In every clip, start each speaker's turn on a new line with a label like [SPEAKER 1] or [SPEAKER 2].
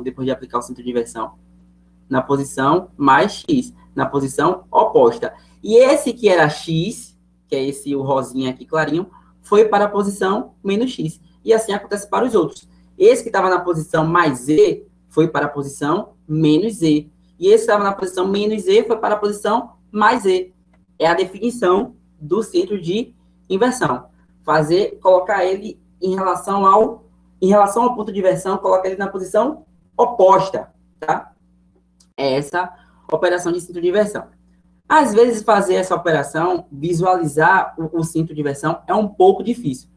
[SPEAKER 1] depois de aplicar o centro de inversão? Na posição mais X, na posição oposta. E esse que era X, que é esse o rosinha aqui clarinho, foi para a posição menos X. E assim acontece para os outros. Esse que estava na posição mais Z foi para a posição menos Z. E esse que estava na posição menos Z foi para a posição mais Z. É a definição do centro de inversão. Colocar ele em relação ao ponto de inversão, colocar ele na posição oposta, tá? É essa operação de centro de inversão. Às vezes, fazer essa operação, visualizar o centro de inversão, é um pouco difícil.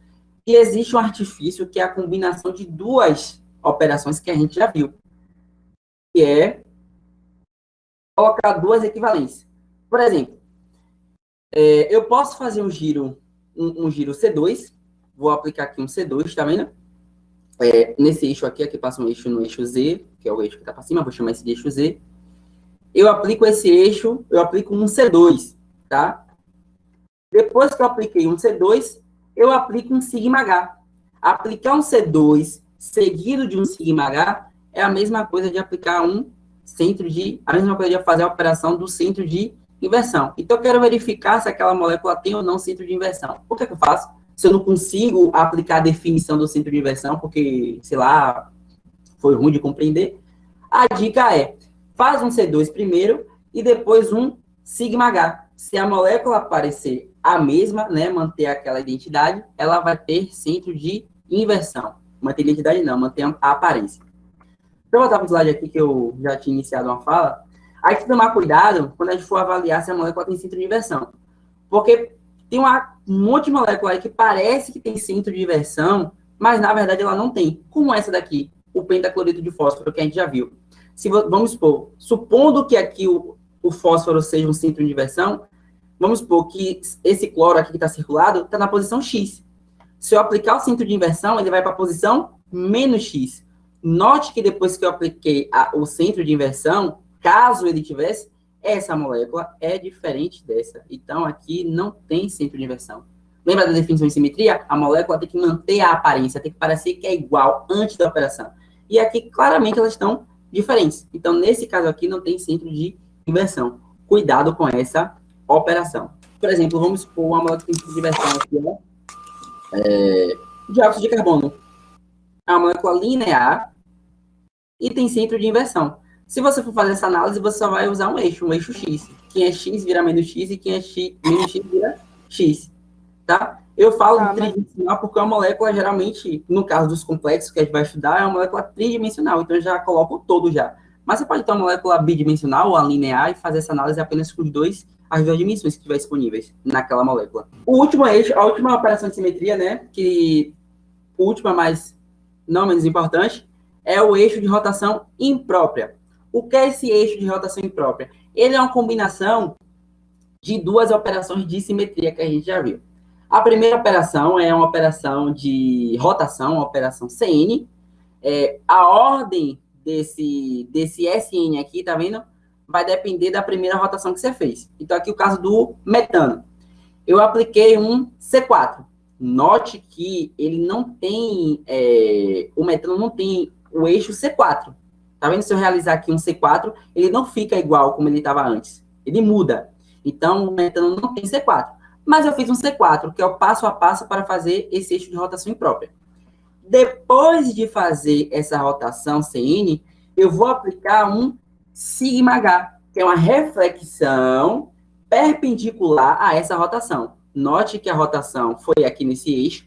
[SPEAKER 1] E existe um artifício que é a combinação de duas operações que a gente já viu, que é colocar duas equivalências. Por exemplo, eu posso fazer um giro C2, vou aplicar aqui um C2, tá vendo? Nesse eixo aqui passa um eixo no eixo Z, que é o eixo que está para cima, vou chamar esse de eixo Z. Eu aplico esse eixo, eu aplico um C2, tá? Depois que eu apliquei um C2, eu aplico um σH. Aplicar um C2 seguido de um σH é a mesma coisa de aplicar a mesma coisa de fazer a operação do centro de inversão. Então, eu quero verificar se aquela molécula tem ou não centro de inversão. Por que eu faço? Se eu não consigo aplicar a definição do centro de inversão, porque, sei lá, foi ruim de compreender, a dica é: faz um C2 primeiro e depois um σH. Se a molécula parecer a mesma, né, manter aquela identidade, ela vai ter centro de inversão. Manter identidade não, manter a aparência. Deixa eu voltar para o slide aqui que eu já tinha iniciado uma fala. Aí tem que tomar cuidado quando a gente for avaliar se a molécula tem centro de inversão. Porque tem um monte de molécula aí que parece que tem centro de inversão, mas na verdade ela não tem. Como essa daqui, o pentacloreto de fósforo, que a gente já viu. Vamos supor, supondo que aqui o fósforo seja um centro de inversão, vamos supor que esse cloro aqui que está circulado está na posição X. Se eu aplicar o centro de inversão, ele vai para a posição menos X. Note que depois que eu apliquei o centro de inversão, caso ele tivesse, essa molécula é diferente dessa. Então, aqui não tem centro de inversão. Lembra da definição de simetria? A molécula tem que manter a aparência, tem que parecer que é igual antes da operação. E aqui, claramente, elas estão diferentes. Então, nesse caso aqui, não tem centro de inversão. Cuidado com essa operação. Por exemplo, vamos supor uma molécula que tem centro de inversão aqui, dióxido de carbono. É uma molécula linear e tem centro de inversão. Se você for fazer essa análise, você só vai usar um eixo X. Quem é X vira menos X e quem é menos X vira X. Tá? Eu falo tridimensional porque a molécula, geralmente, no caso dos complexos que a gente vai estudar, é uma molécula tridimensional. Então, eu já coloco o todo já. Mas você pode ter uma molécula bidimensional ou a linear e fazer essa análise apenas com as duas dimensões que estiver disponíveis naquela molécula. O último eixo, a última operação de simetria, né? Última, mas não menos importante, é o eixo de rotação imprópria. O que é esse eixo de rotação imprópria? Ele é uma combinação de duas operações de simetria que a gente já viu. A primeira operação é uma operação de rotação, uma operação CN. A ordem desse SN aqui, tá vendo? Vai depender da primeira rotação que você fez. Então, aqui o caso do metano. Eu apliquei um C4. Note que ele não tem, o metano não tem o eixo C4. Tá vendo? Se eu realizar aqui um C4, ele não fica igual como ele estava antes. Ele muda. Então, o metano não tem C4. Mas eu fiz um C4, que é o passo a passo para fazer esse eixo de rotação imprópria. Depois de fazer essa rotação CN, eu vou aplicar um σH, que é uma reflexão perpendicular a essa rotação. Note que a rotação foi aqui nesse eixo,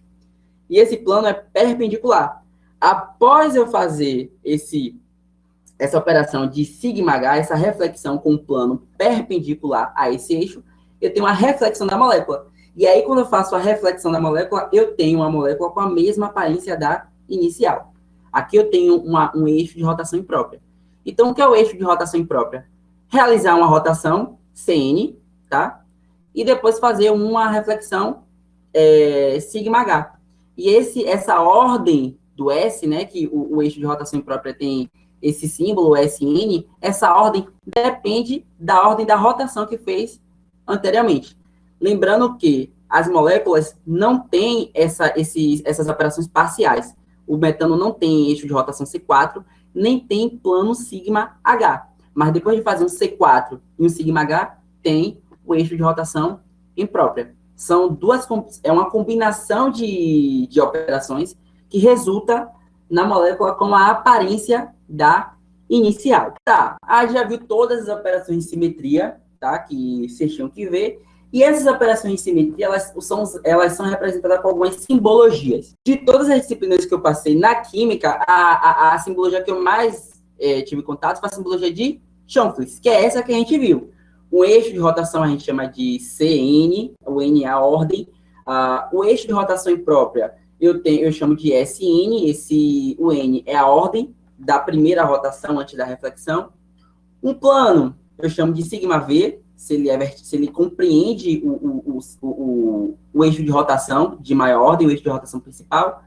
[SPEAKER 1] e esse plano é perpendicular. Após eu fazer essa operação de σH, essa reflexão com o plano perpendicular a esse eixo, eu tenho uma reflexão da molécula. E aí, quando eu faço a reflexão da molécula, eu tenho uma molécula com a mesma aparência da inicial. Aqui eu tenho um eixo de rotação imprópria. Então, o que é o eixo de rotação imprópria? Realizar uma rotação CN, tá? E depois fazer uma reflexão σH. E essa ordem do S, né, que o eixo de rotação imprópria tem esse símbolo SN, essa ordem depende da ordem da rotação que fez anteriormente. Lembrando que as moléculas não têm essas operações parciais. O metano não tem eixo de rotação C4 nem tem plano sigma H. Mas depois de fazer um C4 e um sigma H, tem o eixo de rotação imprópria. É uma combinação de operações que resulta na molécula com a aparência da inicial. Tá, já viu todas as operações de simetria, tá, que vocês tinham que ver. E essas operações de simetria, elas são representadas por algumas simbologias. De todas as disciplinas que eu passei na química, a simbologia que eu mais tive contato foi a simbologia de Chomsky, que é essa que a gente viu. O eixo de rotação a gente chama de CN, o N é a ordem. O eixo de rotação imprópria eu chamo de SN, o N é a ordem da primeira rotação antes da reflexão. Um plano eu chamo de sigma V, se ele compreende o eixo de rotação de maior ordem, o eixo de rotação principal.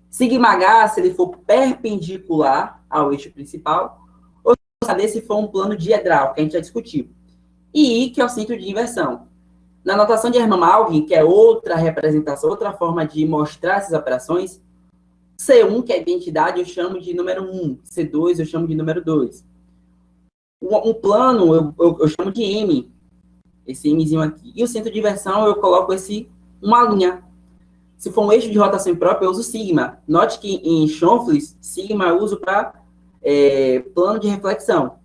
[SPEAKER 1] Sigma H, se ele for perpendicular ao eixo principal. Ou se for um plano diedral, que a gente já discutiu. E I, que é o centro de inversão. Na notação de Hermann-Malvin, que é outra representação, outra forma de mostrar essas operações, C1, que é a identidade, eu chamo de número 1. C2, eu chamo de número 2. Um plano, eu chamo de M, esse Mzinho aqui. E o centro de inversão, eu coloco uma linha. Se for um eixo de rotação imprópria, eu uso sigma. Note que em Schonfeld, sigma eu uso para plano de reflexão.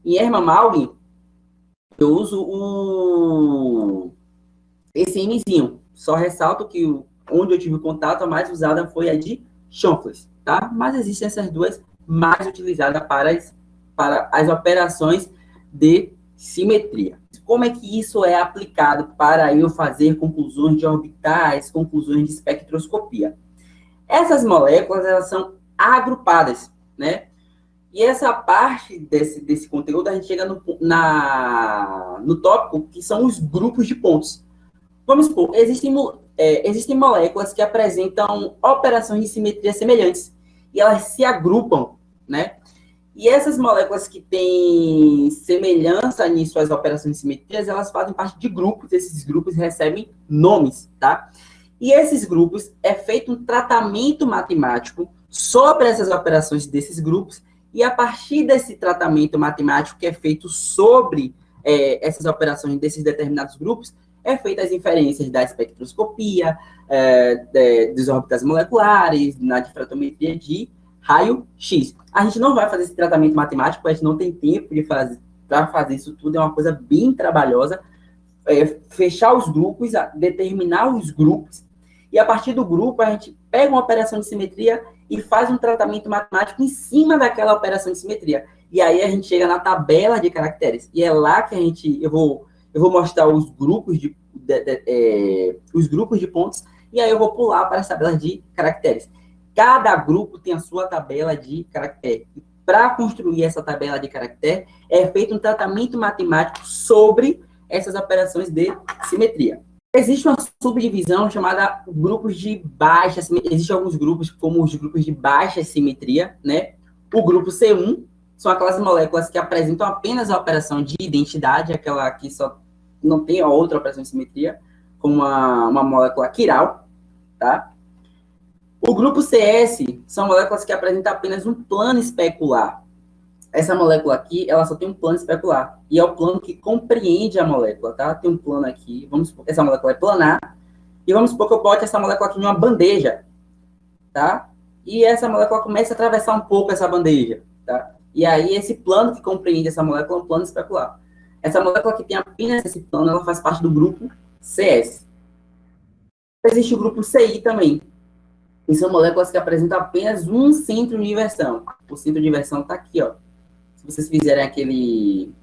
[SPEAKER 1] Em Hermann-Malvin, eu uso esse Mzinho. Só ressalto que onde eu tive contato, a mais usada foi a de Schonfeld, tá? Mas existem essas duas mais utilizadas para as operações de simetria. Como é que isso é aplicado para eu fazer conclusões de orbitais, conclusões de espectroscopia? Essas moléculas, elas são agrupadas, né? E essa parte desse conteúdo, a gente chega no tópico, que são os grupos de pontos. Vamos supor, existem moléculas que apresentam operações de simetria semelhantes, e elas se agrupam, né? E essas moléculas que têm semelhança em suas operações de simetria, elas fazem parte de grupos, esses grupos recebem nomes, tá? E esses grupos, é feito um tratamento matemático sobre essas operações desses grupos, e a partir desse tratamento matemático que é feito sobre essas operações desses determinados grupos, é feita as inferências da espectroscopia, dos orbitais moleculares, na difratometria de raio-x. A gente não vai fazer esse tratamento matemático, a gente não tem tempo para fazer isso tudo, é uma coisa bem trabalhosa. Fechar os grupos, determinar os grupos, e a partir do grupo a gente pega uma operação de simetria e faz um tratamento matemático em cima daquela operação de simetria. E aí a gente chega na tabela de caracteres. E é lá que eu vou mostrar os grupos de pontos, e aí eu vou pular para as tabelas de caracteres. Cada grupo tem a sua tabela de caractere. Para construir essa tabela de caractere, é feito um tratamento matemático sobre essas operações de simetria. Existe uma subdivisão chamada grupos de baixa simetria. Existem alguns grupos, como os grupos de baixa simetria, né? O grupo C1 são aquelas moléculas que apresentam apenas a operação de identidade, aquela que só não tem a outra operação de simetria, como uma molécula quiral, tá? O grupo CS são moléculas que apresentam apenas um plano especular. Essa molécula aqui, ela só tem um plano especular. E é o plano que compreende a molécula, tá? Tem um plano aqui, vamos supor que essa molécula é planar, e vamos supor que eu bote essa molécula aqui em uma bandeja, tá? E essa molécula começa a atravessar um pouco essa bandeja, tá? E aí, esse plano que compreende essa molécula é um plano especular. Essa molécula que tem apenas esse plano, ela faz parte do grupo CS. Existe o grupo CI também. E são moléculas que apresentam apenas um centro de inversão. O centro de inversão está aqui, ó. Se vocês fizerem aquele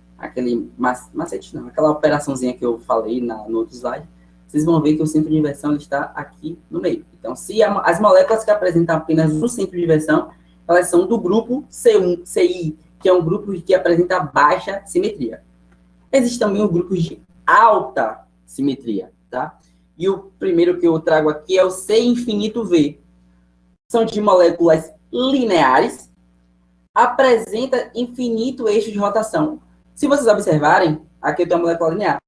[SPEAKER 1] macete, não, aquela operaçãozinha que eu falei no outro slide, vocês vão ver que o centro de inversão ele está aqui no meio. Então, se as moléculas que apresentam apenas um centro de inversão, elas são do grupo C1, CI, que é um grupo que apresenta baixa simetria. Existe também o grupo de alta simetria, tá? E o primeiro que eu trago aqui é o C infinito V. São de moléculas lineares, apresenta infinito eixo de rotação. Se vocês observarem, aqui eu tenho uma molécula linear.